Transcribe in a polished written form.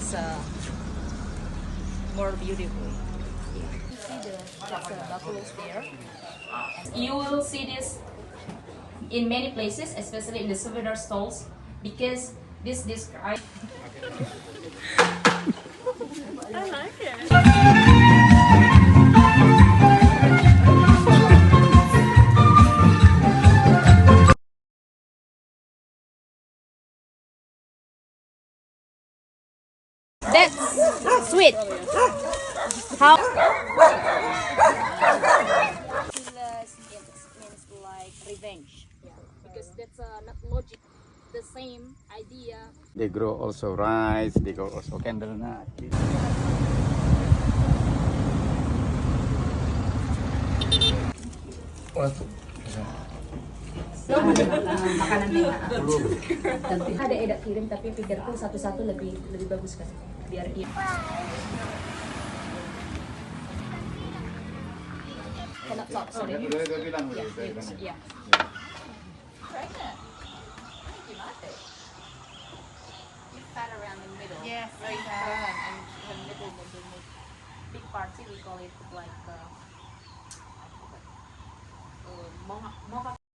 It's more beautiful. You see that's the buffaloes there. You will see this in many places, especially in the souvenir stalls, because this describes. I like it. That's sweet. How? Means like revenge, because that's not logic. The same idea. They grow also rice, they grow also candle nut. Makanan ada edak kirim, tapi pikirku satu-satu lebih bagus kan, biar dia. Cannot talk, sorry. Yeah. Fat around the middle. Yes, very fat, and the middle, the big part, we call it like mocha.